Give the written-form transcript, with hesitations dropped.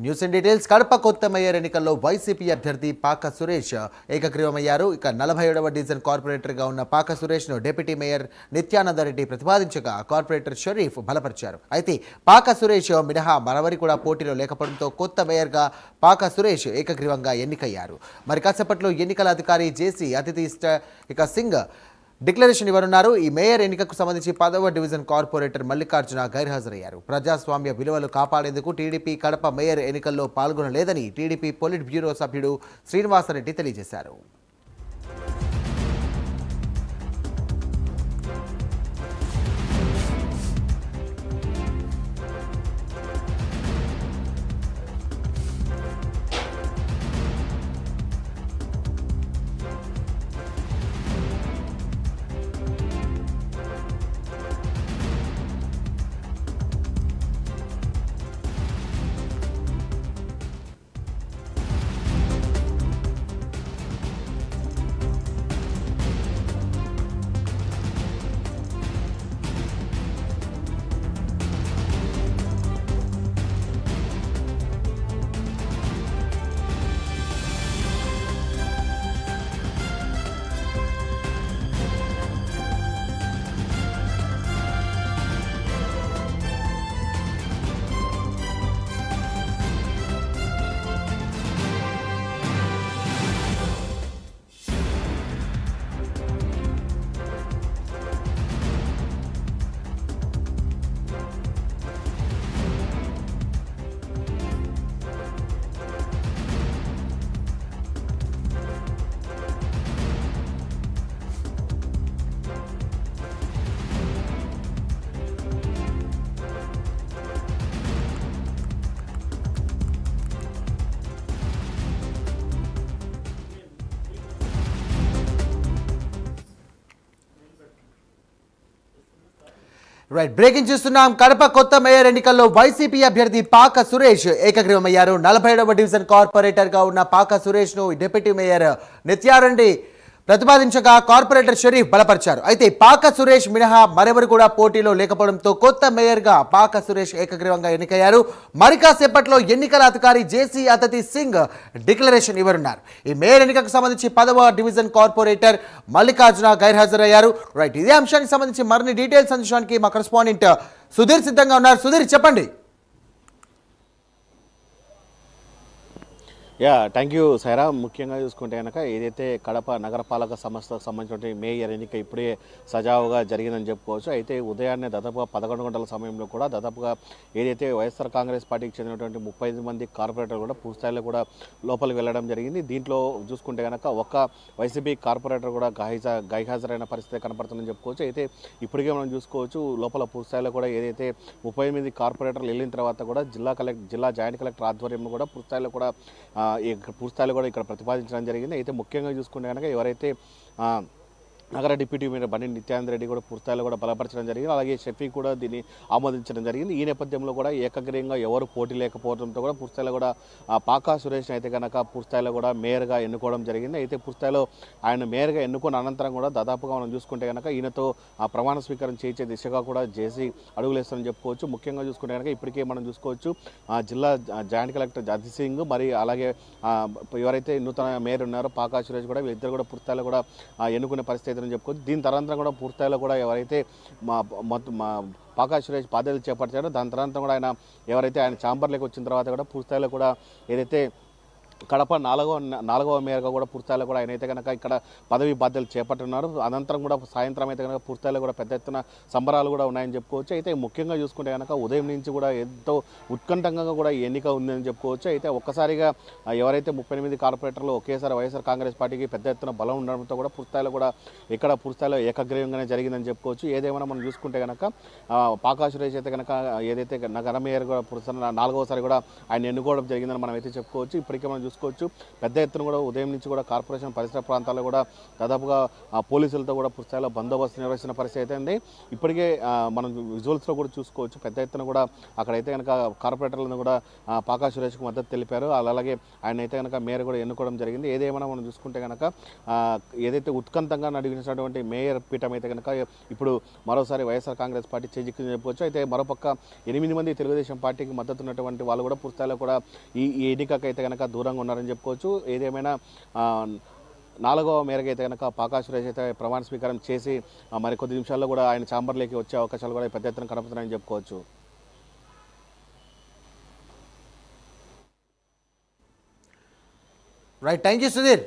News and details. Kadapa కొత్త mayor ఎన్నికల్లో YCP అభ్యర్థి పాక సురేష్ ఏకగ్రీవమయ్యారు. ఇక 47వ డివిజన్ కార్పొరేటర్గా ఉన్న పాక సురేష్ను డిప్యూటీ మేయర్ నిత్యానందరెడ్డి ప్రతిపాదించగా కార్పొరేటర్ షరీఫ్ బలపరిచారు. అయితే పాక సురేష్ మినహా మరొకరు కూడా పోటీలో లేకపోవడంతో కొత్త మేయర్గా పాక సురేష్ ఏకగ్రీవంగా ఎన్నికయ్యారు. మరి కాసేపట్లో ఎన్నికల అధికారి జేసీ అతిథి ఇక సింగ్ డిక్లరేషన్ ఇవ్వనున్నారు. ఈ మేయర్ ఎన్నికకు సంబంధించి 10వ డివిజన్ కార్పొరేటర్ మల్లికార్జున గైర్హాజరయ్యారు. ప్రజాస్వామ్య విలువలు కాపాడేందుకు టీడీపీ కడప మేయర్ ఎన్నికల్లో పాల్గొనలేదని టీడీపీ పొలిట్ బ్యూరో సభ్యుడు శ్రీనివాసరెడ్డి తెలియజేశారు. బ్రేకింగ్ చూస్తున్నాం. కడప కొత్త మేయర్ ఎన్నికల్లో వైసీపీ అభ్యర్థి పాక సురేష్ ఏకగ్రీవమయ్యారు. 47వ డివిజన్ కార్పొరేటర్గా ఉన్న పాక సురేష్ను deputy mayor Nitya Reddy ప్రతిపాదించగా corporator Sharif బలపరిచారు. అయితే పాక సురేష్ మినహా మరెవరు కూడా పోటీలో లేకపోవడంతో కొత్త మేయర్గా పాక సురేష్ ఏకగ్రీవంగా ఎన్నికయ్యారు. మరి కాసేపట్లో ఎన్నికల అధికారి జేసీ అతిథి సింగ్ డిక్లరేషన్ ఇవ్వనున్నారు. ఈ మేయర్ ఎన్నికకు సంబంధించి 10వ డివిజన్ కార్పొరేటర్ మల్లికార్జున గైర్హాజరయ్యారు. ఇదే అంశానికి సంబంధించి మరిన్ని డీటెయిల్స్ అందించడానికి మా కరెస్పాండెంట్ సుధీర్ సిద్ధంగా ఉన్నారు. సుధీర్, చెప్పండి. Thank you Saira. ముఖ్యంగా చూసుకుంటే కనుక ఏదైతే కడప నగరపాలక సంస్థకు సంబంధించిన మేయర్ ఎన్నిక ఇప్పుడే సజావుగా జరిగిందని చెప్పుకోవచ్చు. అయితే ఉదయాన్నే దాదాపుగా 11 గంటల సమయంలో కూడా దాదాపుగా ఏదైతే వైఎస్ఆర్ కాంగ్రెస్ పార్టీకి చెందినటువంటి 35 మంది కార్పొరేటర్లు కూడా పూర్తిస్థాయిలో కూడా లోపలికి వెళ్ళడం జరిగింది. దీంట్లో చూసుకుంటే కనుక ఒక్క వైసీపీ కార్పొరేటర్ కూడా గైహాజరైన పరిస్థితి కనపడుతుందని చెప్పుకోవచ్చు. అయితే ఇప్పటికే మనం చూసుకోవచ్చు లోపల పూర్తిస్థాయిలో కూడా ఏదైతే 38 కార్పొరేటర్లు వెళ్ళిన తర్వాత కూడా జిల్లా జాయింట్ కలెక్టర్ ఆధ్వర్యంలో కూడా పూర్తిస్థాయిలో కూడా పూర్తిస్థాయిలో కూడా ఇక్కడ ప్రతిపాదించడం జరిగింది. అయితే ముఖ్యంగా చూసుకుంటే కనుక ఎవరైతే నగర డిప్యూటీ మేయర్ బండి నిత్యానందరెడ్డి కూడా పూర్తిస్థాయిలో కూడా బలపరచడం జరిగింది. అలాగే షఫీ కూడా దీన్ని ఆమోదించడం జరిగింది. ఈ నేపథ్యంలో కూడా ఏకగ్రీయంగా ఎవరు పోటీ లేకపోవడంతో కూడా పూర్తిస్థాయిలో కూడా పాకా సురేష్ అయితే కనుక పూర్తిస్థాయిలో కూడా మేయర్గా ఎన్నుకోవడం జరిగింది. అయితే పూర్తిస్థాయిలో ఆయన మేయర్గా ఎన్నుకున్న అనంతరం కూడా దాదాపుగా మనం చూసుకుంటే కనుక ఈయనతో ప్రమాణ స్వీకారం చేయించే దిశగా కూడా జేసీ అడుగులేస్తారని చెప్పుకోవచ్చు. ముఖ్యంగా చూసుకుంటే కనుక ఇప్పటికే మనం చూసుకోవచ్చు జిల్లా జాయింట్ కలెక్టర్ అజిత్ సింగ్ మరి అలాగే ఎవరైతే నూతన మేయర్ ఉన్నారో పాకా సురేష్ కూడా వీళ్ళిద్దరు కూడా పూర్తిస్థాయిలో కూడా ఎన్నుకునే పరిస్థితి చెప్పుకోవచ్చు. దీని తర్వాత కూడా పూర్తిస్థాయిలో కూడా ఎవరైతే పాకా సురేష్ బాధ్యతలు చేపట్టారో దాని తర్వాత కూడా ఆయన ఎవరైతే ఆయన ఛాంబర్లోకి వచ్చిన తర్వాత కూడా పూర్తిస్థాయిలో కూడా ఏదైతే కడప నాలుగవ మేయర్గా కూడా పూర్తిస్థాయిలో కూడా ఆయన అయితే కనుక ఇక్కడ పదవి బాధ్యతలు చేపట్టున్నారు. అనంతరం కూడా సాయంత్రం అయితే కనుక పూర్తిస్థాయిలో కూడా పెద్ద ఎత్తున సంబరాలు కూడా ఉన్నాయని చెప్పుకోవచ్చు. అయితే ముఖ్యంగా చూసుకుంటే కనుక ఉదయం నుంచి కూడా ఎంతో ఉత్కంఠంగా కూడా ఎన్నిక ఉందని చెప్పుకోవచ్చు. అయితే ఒక్కసారిగా ఎవరైతే 38 కార్పొరేటర్లు ఒకేసారి వైఎస్ఆర్ కాంగ్రెస్ పార్టీకి పెద్ద ఎత్తున బలం ఉండడంతో కూడా పూర్తిస్థాయిలో కూడా ఇక్కడ పూర్తిస్థాయిలో ఏకగ్రీవంగానే జరిగిందని చెప్పుకోవచ్చు. ఏదేమైనా మనం చూసుకుంటే కనుక పాకా సురేష్ అయితే కనుక ఏదైతే నగర మేయర్ కూడా పూర్తిస్థాయి 4వసారి కూడా ఆయన ఎన్నుకోవడం జరిగిందని మనం అయితే చెప్పుకోవచ్చు. ఇప్పటికే మనం చూసుకోవచ్చు. పెద్ద ఎత్తున కూడా ఉదయం నుంచి కూడా కార్పొరేషన్ పరిసర ప్రాంతాల్లో కూడా దాదాపుగా పోలీసులతో కూడా పుస్తకాల బందోబస్తు నిర్వహిస్తున్న పరిస్థితి అయితే ఉంది. ఇప్పటికే మనం విజువల్స్లో కూడా చూసుకోవచ్చు. పెద్ద ఎత్తున కూడా అక్కడైతే కనుక కార్పొరేటర్లను కూడా పాకా సురేష్కు మద్దతు తెలిపారు. అలాగే ఆయన అయితే కనుక మేయర్ కూడా ఎన్నుకోవడం జరిగింది. ఏదేమైనా మనం చూసుకుంటే కనుక ఏదైతే ఉత్కంఠంగా నడిగినటువంటి మేయర్ పీఠం అయితే కనుక ఇప్పుడు మరోసారి వైఎస్ఆర్ కాంగ్రెస్ పార్టీ చేజిక్కిందని చెప్పుకోవచ్చు. అయితే మరోపక్క 8 మంది తెలుగుదేశం పార్టీకి మద్దతు ఉన్నటువంటి వాళ్ళు కూడా పూర్తిస్థాయిలో కూడా ఈ ఎన్నికకు అయితే కనుక దూరంగా ఉన్నారని చెప్పుకోవచ్చు. ఏదేమైనా 4వ మేరకు అయితే కనుక పాకా సురేష్ అయితే ప్రమాణ స్వీకారం చేసి మరి కొద్ది నిమిషాల్లో కూడా ఆయన ఛాంబర్లోకి వచ్చే అవకాశాలు కూడా పెద్ద ఎత్తున కనపడుతున్నాయని చెప్పుకోవచ్చు. Right, thank you Sudheer.